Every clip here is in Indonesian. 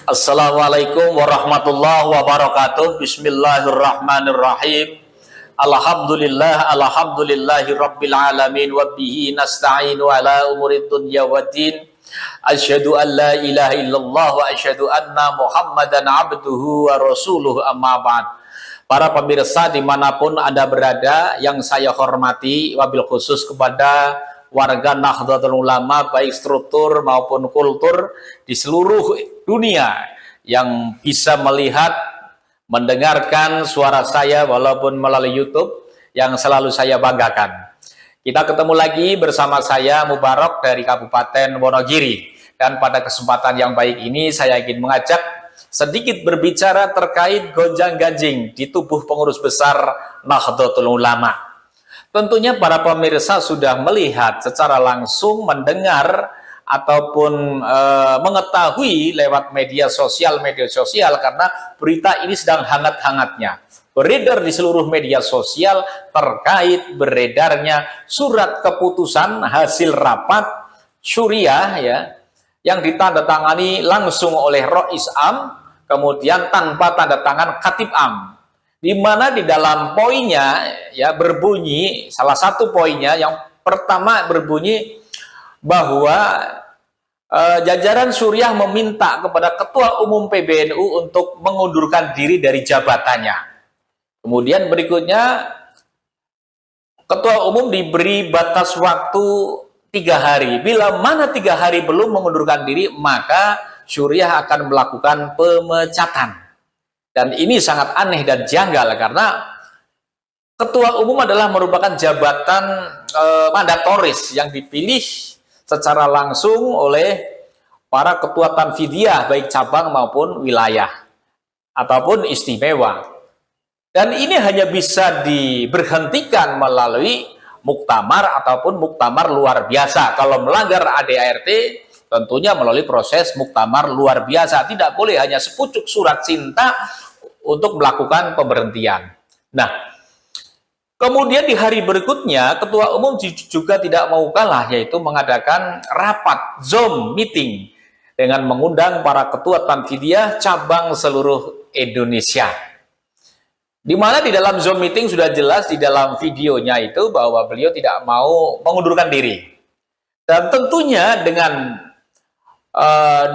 Assalamualaikum warahmatullahi wabarakatuh. Bismillahirrahmanirrahim. Alhamdulillahi rabbil alamin wa bihi nasta'inu ala umurid dunya waddin. Asyhadu an la ilaha illallah wa asyhadu anna Muhammadan abduhu wa rasuluhu, amma ba'd. Para pemirsa dimanapun Anda berada, yang saya hormati, wabil khusus kepada warga Nahdlatul Ulama, baik struktur maupun kultur di seluruh dunia yang bisa melihat, mendengarkan suara saya walaupun melalui YouTube, yang selalu saya banggakan. Kita ketemu lagi bersama saya Mubarak dari Kabupaten Wonogiri, dan pada kesempatan yang baik ini saya ingin mengajak sedikit berbicara terkait gonjang-ganjing di tubuh pengurus besar Nahdlatul Ulama. Tentunya para pemirsa sudah melihat secara langsung, mendengar, ataupun mengetahui lewat media sosial, karena berita ini sedang hangat-hangatnya beredar di seluruh media sosial terkait beredarnya surat keputusan hasil rapat syuriah ya, yang ditandatangani langsung oleh Rois Am, kemudian tanpa tanda tangan Khatib Am, di mana di dalam poinnya ya berbunyi, salah satu poinnya yang pertama berbunyi bahwa jajaran Suriah meminta kepada Ketua Umum PBNU untuk mengundurkan diri dari jabatannya. Kemudian berikutnya Ketua Umum diberi batas waktu 3 hari. Bila mana 3 hari belum mengundurkan diri, maka Suriah akan melakukan pemecatan. Dan ini sangat aneh dan janggal karena Ketua Umum adalah merupakan jabatan mandatoris yang dipilih secara langsung oleh para ketua tanfidiyah baik cabang maupun wilayah ataupun istimewa. Dan ini hanya bisa diberhentikan melalui muktamar ataupun muktamar luar biasa. Kalau melanggar ADART tentunya melalui proses muktamar luar biasa. Tidak boleh hanya sepucuk surat cinta untuk melakukan pemberhentian. Nah, kemudian di hari berikutnya Ketua Umum juga tidak mau kalah, yaitu mengadakan rapat Zoom meeting dengan mengundang para ketua tanfidiyah cabang seluruh Indonesia. Di mana di dalam Zoom meeting sudah jelas di dalam videonya itu bahwa beliau tidak mau mengundurkan diri. Dan tentunya dengan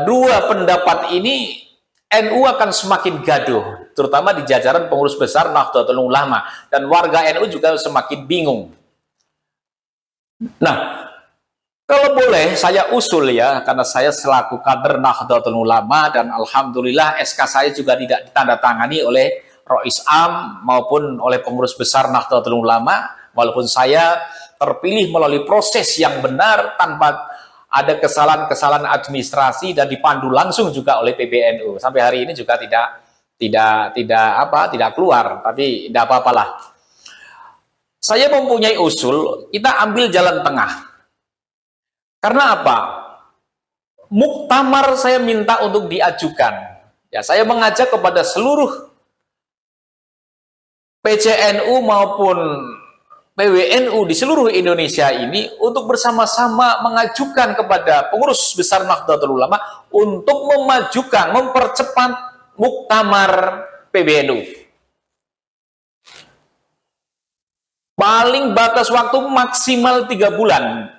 dua pendapat ini NU akan semakin gaduh, terutama di jajaran pengurus besar Nahdlatul Ulama, dan warga NU juga semakin bingung. Nah, kalau boleh saya usul ya, karena saya selaku kader Nahdlatul Ulama dan alhamdulillah SK saya juga tidak ditandatangani oleh Rois Am maupun oleh pengurus besar Nahdlatul Ulama, walaupun saya terpilih melalui proses yang benar tanpa ada kesalahan-kesalahan administrasi dan dipandu langsung juga oleh PBNU. Sampai hari ini juga tidak keluar, tapi tidak apa-apalah. Saya mempunyai usul, kita ambil jalan tengah. Karena apa? Muktamar saya minta untuk diajukan. Ya, saya mengajak kepada seluruh PCNU maupun PWNU di seluruh Indonesia ini untuk bersama-sama mengajukan kepada pengurus besar Nahdlatul Ulama untuk memajukan, mempercepat muktamar PBNU. Paling batas waktu maksimal 3 bulan.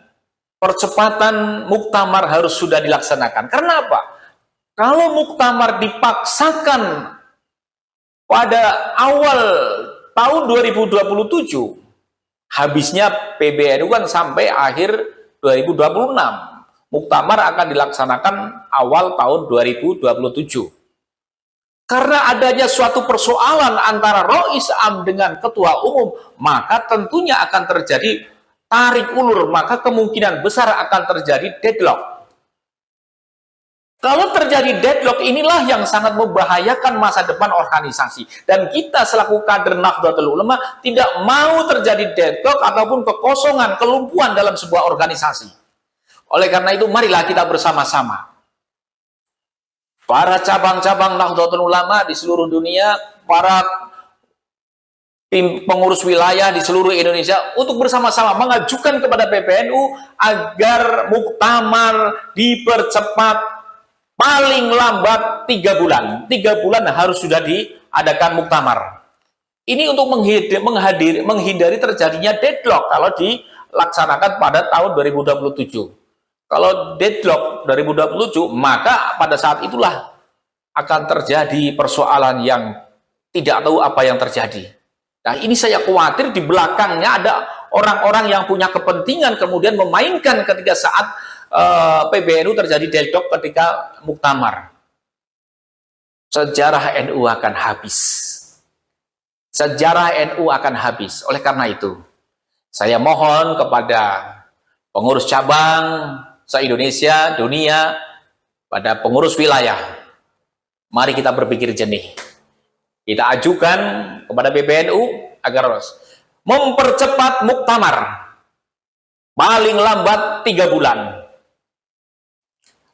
Percepatan muktamar harus sudah dilaksanakan. Karena apa? Kalau muktamar dipaksakan pada awal tahun 2027, habisnya PBNU kan sampai akhir 2026. Muktamar akan dilaksanakan awal tahun 2027. Karena adanya suatu persoalan antara Rois Am dengan Ketua Umum, maka tentunya akan terjadi tarik ulur, maka kemungkinan besar akan terjadi deadlock. Kalau terjadi deadlock, inilah yang sangat membahayakan masa depan organisasi. Dan kita selaku kader Nahdlatul Ulama tidak mau terjadi deadlock ataupun kekosongan, kelumpuhan dalam sebuah organisasi. Oleh karena itu, marilah kita bersama-sama, para cabang-cabang Nahdlatul Ulama di seluruh dunia, para tim pengurus wilayah di seluruh Indonesia, untuk bersama-sama mengajukan kepada PBNU agar muktamar dipercepat paling lambat 3 bulan. 3 bulan harus sudah diadakan muktamar. Ini untuk menghindari terjadinya deadlock kalau dilaksanakan pada tahun 2027. Kalau deadlock 2027, maka pada saat itulah akan terjadi persoalan yang tidak tahu apa yang terjadi. Nah, ini saya khawatir di belakangnya ada orang-orang yang punya kepentingan kemudian memainkan ketika saat PBNU terjadi deadlock ketika muktamar. Sejarah NU akan habis. Sejarah NU akan habis. Oleh karena itu, saya mohon kepada pengurus cabang se-Indonesia, dunia, pada pengurus wilayah, mari kita berpikir jernih. Kita ajukan kepada PBNU agar mempercepat muktamar paling lambat 3 bulan.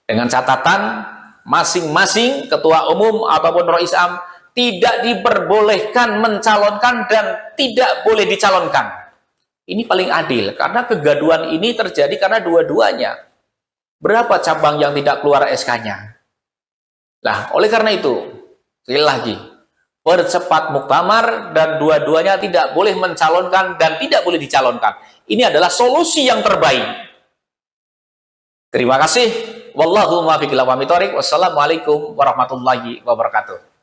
Dengan catatan masing-masing ketua umum ataupun Rois Am tidak diperbolehkan mencalonkan dan tidak boleh dicalonkan. Ini paling adil karena kegaduhan ini terjadi karena dua-duanya. Berapa cabang yang tidak keluar SK-nya? Nah, oleh karena itu, sekali lagi, percepat muktamar dan dua-duanya tidak boleh mencalonkan dan tidak boleh dicalonkan. Ini adalah solusi yang terbaik. Terima kasih. Wallahu muwaffiq ila aqwamit thoriq. Wassalamualaikum warahmatullahi wabarakatuh.